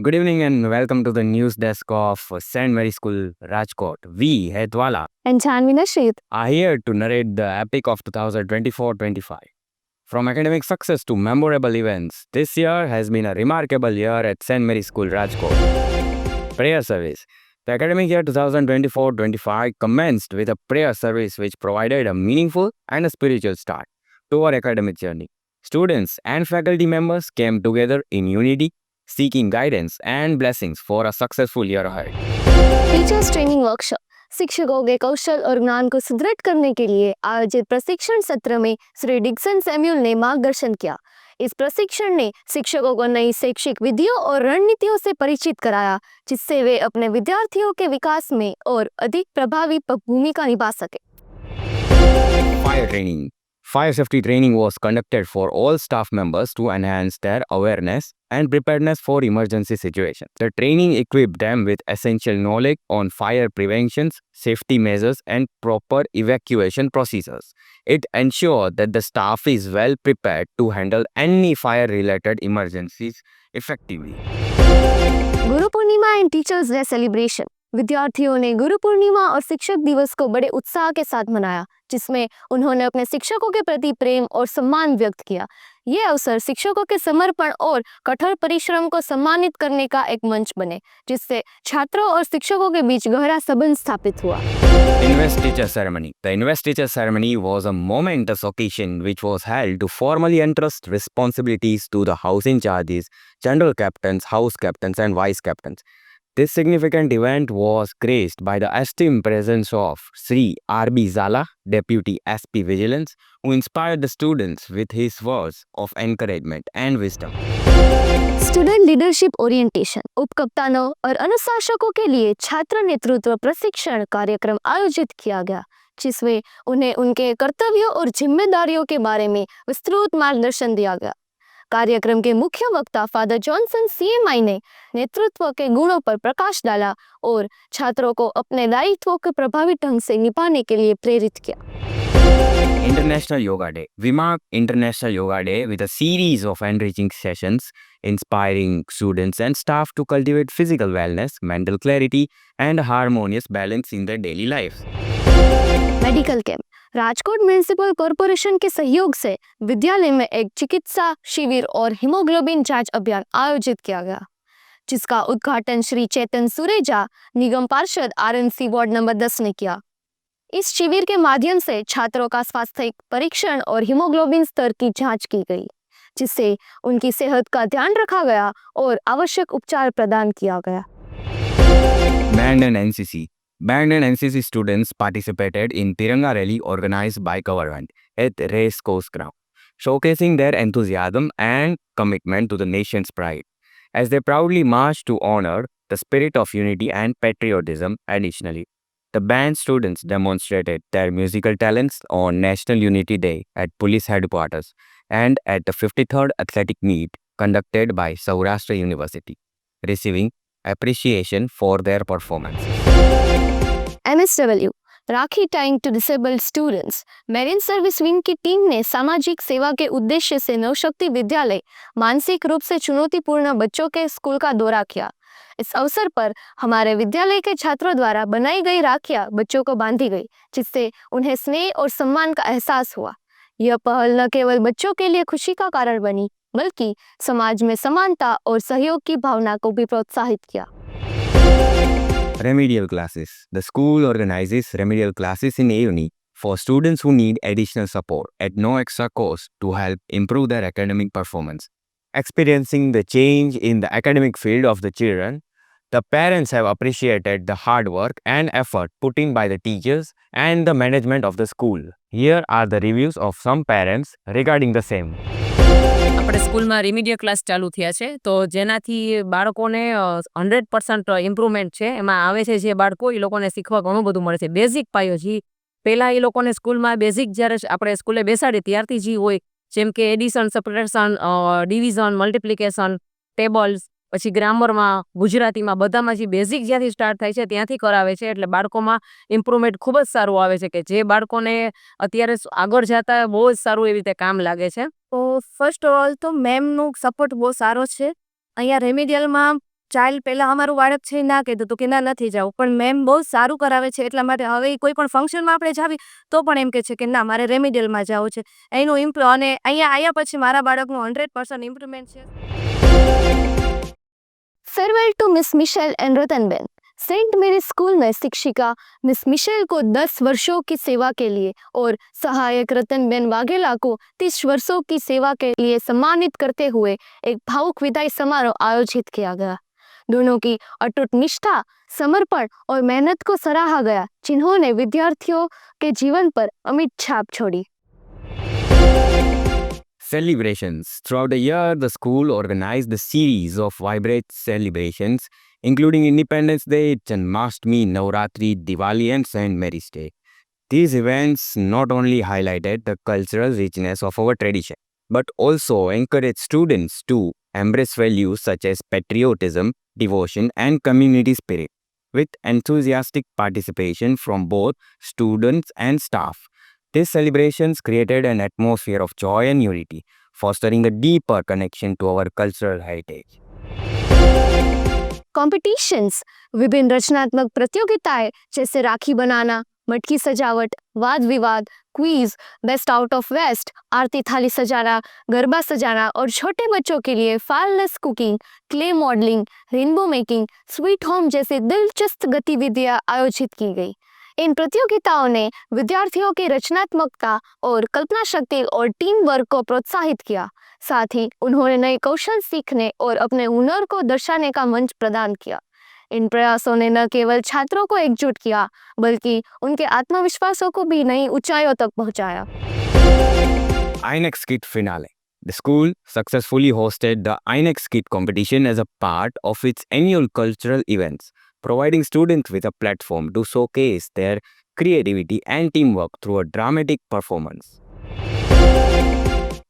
Good evening and welcome to the news desk of St. Mary School, Rajkot. We, Hetwala, and Janvi Nasheed are here to narrate the epic of 2024-25. From academic success to memorable events, this year has been a remarkable year at St. Mary School, Rajkot. Prayer service. The academic year 2024-25 commenced with a prayer service which provided a meaningful and a spiritual start to our academic journey. Students and faculty members came together in unity, seeking guidance and blessings for a successful year ahead. Teachers training workshop शिक्षकों के कौशल और ज्ञान को सुदृढ़ करने के लिए आयोजित प्रशिक्षण सत्र में श्री डिक्सन सैमुअल ने मार्गदर्शन किया। इस प्रशिक्षण ने शिक्षकों को नई शैक्षिक विधियों और रणनीतियों से परिचित कराया, जिससे वे अपने विद्यार्थियों के विकास में और अधिक प्रभावी भूमिका निभा सके। Fire training. Fire safety training was conducted for all staff members to enhance their awareness and preparedness for emergency situations. The training equipped them with essential knowledge on fire preventions, safety measures, and proper evacuation procedures. It ensured that the staff is well prepared to handle any fire-related emergencies effectively. Guru Purnima and teachers day celebration. विद्यार्थियों ने गुरु पूर्णिमा और शिक्षक दिवस को बड़े उत्साह के साथ मनाया, जिसमें उन्होंने अपने शिक्षकों के प्रति प्रेम और सम्मान व्यक्त किया। ये अवसर शिक्षकों के समर्पण और कठोर परिश्रम को सम्मानित करने का एक मंच बने, जिससे छात्रों और शिक्षकों के बीच गहरा संबंध स्थापित हुआ। Invest Teacher Ceremony. The Invest Teacher Ceremony was a momentous occasion which was held to formally entrust responsibilities to the house in charges, general captains, house captains, and vice captains. This significant event was graced by the esteemed presence of Sri R.B. Zala, Deputy SP Vigilance, who inspired the students with his words of encouragement and wisdom. Student leadership orientation. उपकप्तानों और अनुशासकों के लिए छात्र नेतृत्व प्रशिक्षण कार्यक्रम आयोजित किया गया, जिसमें उन्हें उनके कर्तव्यों और जिम्मेदारियों के बारे में विस्तृत मार्गदर्शन दिया गया। कार्यक्रम के मुख्य वक्ता फादर जॉनसन CMI ने नेतृत्व के गुणों पर प्रकाश डाला और छात्रों को अपने दायित्वों को प्रभावी ढंग से निभाने के लिए प्रेरित किया। International Yoga Day. We mark International Yoga Day with a series of enriching sessions inspiring students and staff to cultivate physical wellness, mental clarity, and harmonious balance in their daily lives. Medical camp. Rajkot municipal corporation के सहयोग से विद्यालय में एक चिकित्सा शिविर और haemoglobin जांच अभियान आयोजित किया गया, जिसका उद्घाटन श्री चेतन सुरेजा, निगम पार्षद RNC वार्ड नंबर 10 ने किया। इस शिविर के माध्यम से छात्रों का स्वास्थ्य परीक्षण और हीमोग्लोबिन स्तर की जांच की गई, जिससे उनकी सेहत का ध्यान रखा गया और आवश्यक उपचार प्रदान किया गया। Band and NCC. Band and NCC students participated in Tiranga Rally organized by government at Race Course Ground, showcasing their enthusiasm and commitment to the nation's pride. As they proudly marched to honor the spirit of unity and patriotism. Additionally, the band students demonstrated their musical talents on National Unity Day at Police Headquarters and at the 53rd Athletic Meet conducted by Saurashtra University, receiving appreciation for their performances. MSW rakhi tying to disabled students. Marine service wing की टीम ने सामाजिक सेवा के उद्देश्य से नवशक्ति विद्यालय मानसिक रूप से चुनौतीपूर्ण बच्चों के स्कूल का दौरा किया। इस अवसर पर हमारे विद्यालय के छात्रों द्वारा बनाई गई राखियां बच्चों को बांधी गई, जिससे उन्हें स्नेह और सम्मान का एहसास हुआ। यह पहल न केवल बच्चों के लिए खुशी का कारण बनी, बल्कि समाज में समानता और सहयोग की भावना को भी प्रोत्साहित किया। Remedial classes. The school organizes remedial classes in AUNI for students who need additional support at no extra cost to help improve their academic performance. Experiencing the change in the academic field of the children, the parents have appreciated the hard work and effort put in by the teachers and the management of the school. Here are the reviews of some parents regarding the same. આપણે સ્કૂલમાં રિમિડિયલ class ચાલુ થયા છે, તો જેનાથી બાળકોને 100% improvement છે એમાં આવે છે। જે બાળકો એ લોકોને શીખવા ઘણું બધું મળે છે। બેઝિક પાયો જે પહેલાં એ લોકોને સ્કૂલમાં બેઝિક જ્યારે આપણે સ્કૂલે બેસાડીએ ત્યારથી જે હોય, જેમ કે addition, subtraction, division, multiplication, tables, પછી ગ્રામરમાં, ગુજરાતીમાં બધામાં જે બેઝિક જ્યાંથી સ્ટાર્ટ થાય છે ત્યાંથી કરાવે છે, એટલે બાળકોમાં ઇમ્પ્રુવમેન્ટ ખૂબ જ સારું આવે છે કે જે બાળકોને અત્યારે આગળ જતા બહુ જ સારું એવી રીતે કામ લાગે છે। તો ફર્સ્ટ ઓફ ઓલ તો મેમનો સપોર્ટ બહુ સારો છે। અહીંયા રેમિડિયલમાં ચાઇલ્ડ પહેલાં અમારું બાળક છે ના કહેતું હતું કે ના નથી જવું, પણ મેમ બહુ સારું કરાવે છે એટલા માટે હવે કોઈ પણ ફંક્શનમાં આપણે જાવી તો પણ એમ કહે છે કે ના મારે રેમિડિયલમાં જવું છે. એનું અને અહીંયા આવ્યા પછી મારા બાળકનું 100% ઇમ્પ્રુવમેન્ટ છે. Farewell to Miss Michelle and Ratanben. Saint Mary school में शिक्षिका मिस मिशेल को 10 वर्षों की सेवा के लिए और सहायक रतनबेन वाघेला को 30 वर्षों की सेवा के लिए सम्मानित करते हुए एक भावुक विदाई समारोह आयोजित किया गया. दोनों की अटूट निष्ठा, समर्पण और मेहनत को सराहा गया, जिन्होंने विद्यार्थियों के जीवन पर अमिट छाप छोड़ी. Celebrations. Throughout the year, the school organized a series of vibrant celebrations, including Independence Day, Janmashtami, Navratri, Diwali, and St. Mary's Day. These events not only highlighted the cultural richness of our tradition, but also encouraged students to embrace values such as patriotism, devotion, and community spirit. With enthusiastic participation from both students and staff, these celebrations created an atmosphere of joy and unity, fostering a deeper connection to our cultural heritage. Competitions. विभिन्न रचनात्मक प्रतियोगिताएं जैसे राखी बनाना, मटकी सजावट, वाद विवाद, quiz, best out of waste, आरती थाली सजाना, गरबा सजाना और छोटे बच्चों के लिए fireless cooking, clay modelling, rainbow making, sweet home जैसी दिलचस्प गतिविधियां आयोजित की गई. इन प्रतियोगिताओं ने विद्यार्थियों की रचनात्मकता और कल्पना शक्ति और टीम वर्क को प्रोत्साहित किया. साथ ही उन्होंने नए कौशल सीखने और अपने हुनर को दर्शाने का मंच प्रदान किया. इन प्रयासों ने न केवल छात्रों को एकजुट किया, बल्कि उनके आत्मविश्वासों को भी नई ऊंचाइयों तक पहुंचाया. INEX Kit Finale. The school successfully hosted the INEX Kit competition as a part of its annual cultural events, providing students with a platform to showcase their creativity and teamwork through a dramatic performance.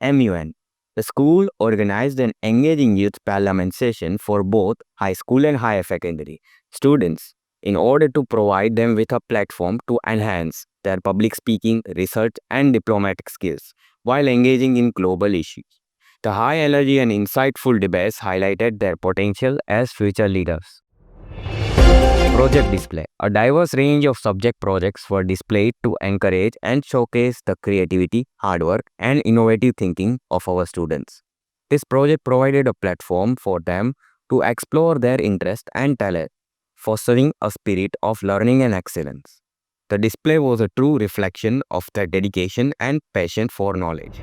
MUN. The school organized an engaging youth parliament session for both high school and higher secondary students in order to provide them with a platform to enhance their public speaking, research, and diplomatic skills while engaging in global issues. The high energy and insightful debates highlighted their potential as future leaders. Project display. A diverse range of subject projects were displayed to encourage and showcase the creativity, hard work, and innovative thinking of our students. This project provided a platform for them to explore their interest and talent, fostering a spirit of learning and excellence. The display was a true reflection of their dedication and passion for knowledge.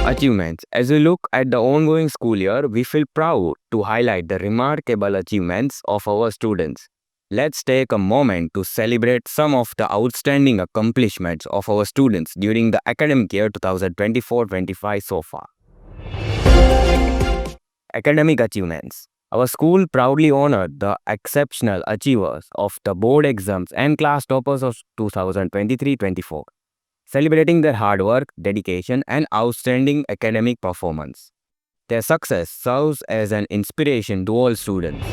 Achievements. As we look at the ongoing school year, we feel proud to highlight the remarkable achievements of our students. Let's take a moment to celebrate some of the outstanding accomplishments of our students during the academic year 2024-25 so far. Academic achievements. Our school proudly honored the exceptional achievers of the board exams and class toppers of 2023-24, celebrating their hard work, dedication, and outstanding academic performance. Their success serves as an inspiration to all students.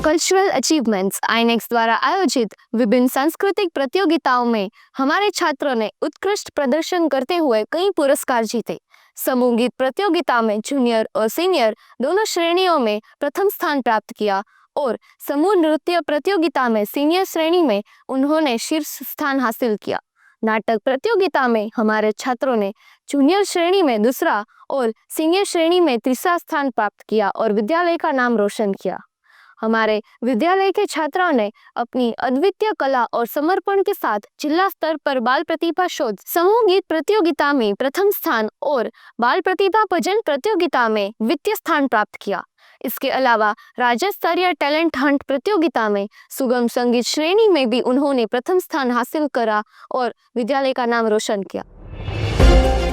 Cultural achievements. Inox द्वारा आयोजित विभिन्न सांस्कृतिक प्रतियोगिताओं में हमारे छात्रों ने उत्कृष्ट प्रदर्शन करते हुए कई पुरस्कार जीते. समूह गीत प्रतियोगिता में जूनियर और सीनियर दोनों श्रेणियों में प्रथम स्थान प्राप्त किया और समूह नृत्य प्रतियोगिता में सीनियर श्रेणी में उन्होंने शीर्ष स्थान हासिल किया. नाटक प्रतियोगिता में हमारे छात्रों ने जूनियर श्रेणी में दूसरा और सीनियर श्रेणी में तीसरा स्थान प्राप्त किया और विद्यालय का नाम रोशन किया. हमारे विद्यालय के छात्रों ने अपनी अद्वितीय कला और समर्पण के साथ जिला स्तर पर बाल प्रतिभा शोध, समूह गीत प्रतियोगिता में प्रथम स्थान और बाल प्रतिभा भजन प्रतियोगिता में द्वितीय स्थान प्राप्त किया. इसके अलावा राज्य स्तरीय टैलेंट हंट प्रतियोगिता में सुगम संगीत श्रेणी में भी उन्होंने प्रथम स्थान हासिल करा और विद्यालय का नाम रोशन किया.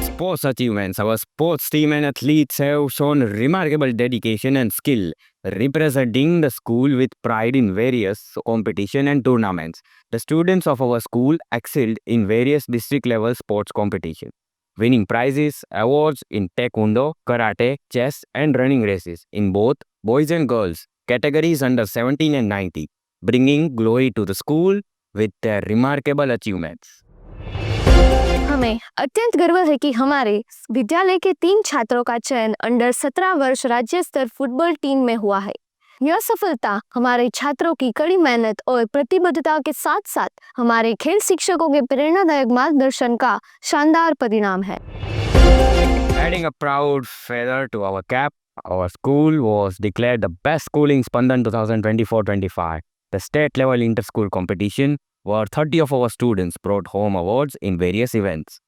Sports achievements. Our sports team and athletes have shown remarkable dedication and skill, representing the school with pride in various competition and tournaments. The students of our school excelled in various district level sports competitions, winning prizes, awards in taekwondo, karate, chess, and running races in both boys and girls categories under 17 and 90, bringing glory to the school with their remarkable achievements. हमें अत्यंत गर्व है कि हमारे विद्यालय के 3 छात्रों का चयन अंडर 17 वर्ष राज्य स्तर फुटबॉल टीम में हुआ है। यह सफलता हमारे छात्रों की कड़ी मेहनत और प्रतिबद्धता के साथ साथ हमारे खेल शिक्षकों के प्रेरणादायक मार्गदर्शन का शानदार परिणाम है। Adding a proud feather to our cap, our school was declared the best school in Spandan 2024-25, the state-level inter-school competition, where 30 of our students brought home awards in various events.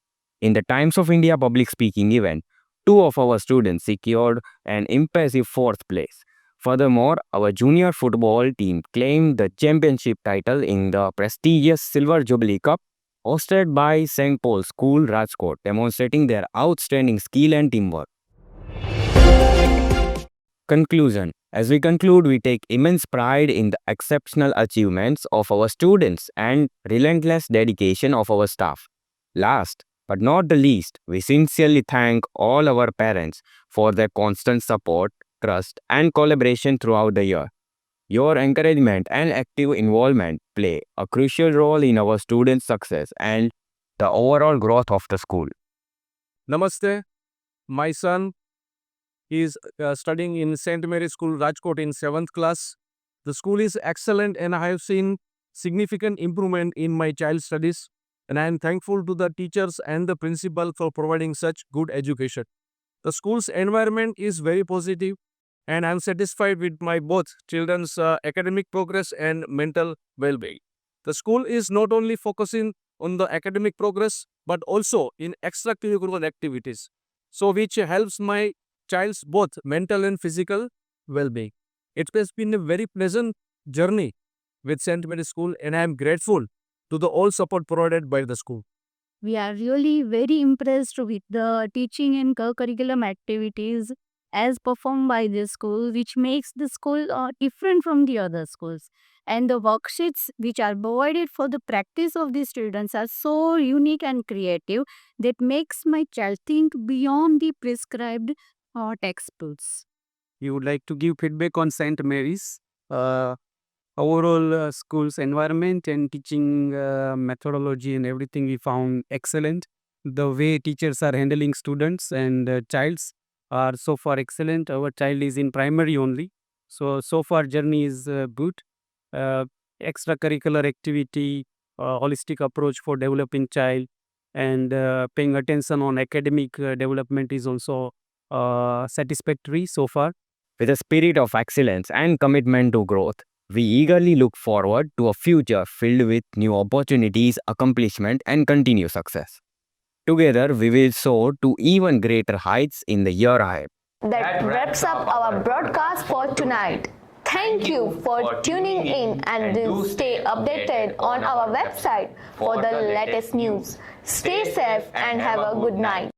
In the Times of India public speaking event, 2 of our students secured an impressive 4th place. Furthermore, our junior football team claimed the championship title in the prestigious Silver Jubilee Cup hosted by St. Paul's School, Rajkot, demonstrating their outstanding skill and teamwork. Conclusion. As we conclude, we take immense pride in the exceptional achievements of our students and relentless dedication of our staff. Last but not the least, we sincerely thank all our parents for their constant support, trust, and collaboration throughout the year. Your encouragement and active involvement play a crucial role in our students' success and the overall growth of the school. Namaste. My son is studying in St. Mary's School, Rajkot in 7th class. The school is excellent and I have seen significant improvement in my child's studies. And I am thankful to the teachers and the principal for providing such good education. The school's environment is very positive and I am satisfied with my both children's academic progress and mental well-being. The school is not only focusing on the academic progress but also in extracurricular activities, so which helps my child's both mental and physical well-being. It has been a very pleasant journey with St. Mary's School and I am grateful to the all support provided by the school. We are really very impressed with the teaching and co-curriculum activities as performed by this school, which makes the school different from the other schools. And the worksheets which are provided for the practice of the students are so unique and creative that makes my child think beyond the prescribed textbooks. We would like to give feedback on St. Mary's. Overall school's environment and teaching methodology and everything we found excellent. The way teachers are handling students and childs are so far excellent. Our child is in primary only. So far journey is good. Extracurricular activity, holistic approach for developing child and paying attention on academic development is also satisfactory so far. With a spirit of excellence and commitment to growth, we eagerly look forward to a future filled with new opportunities, accomplishment, and continued success. Together, we will soar to even greater heights in the year ahead. That wraps up our broadcast for tonight. Thank you for tuning in and do stay updated on our website for the latest news. Stay safe and have a good night.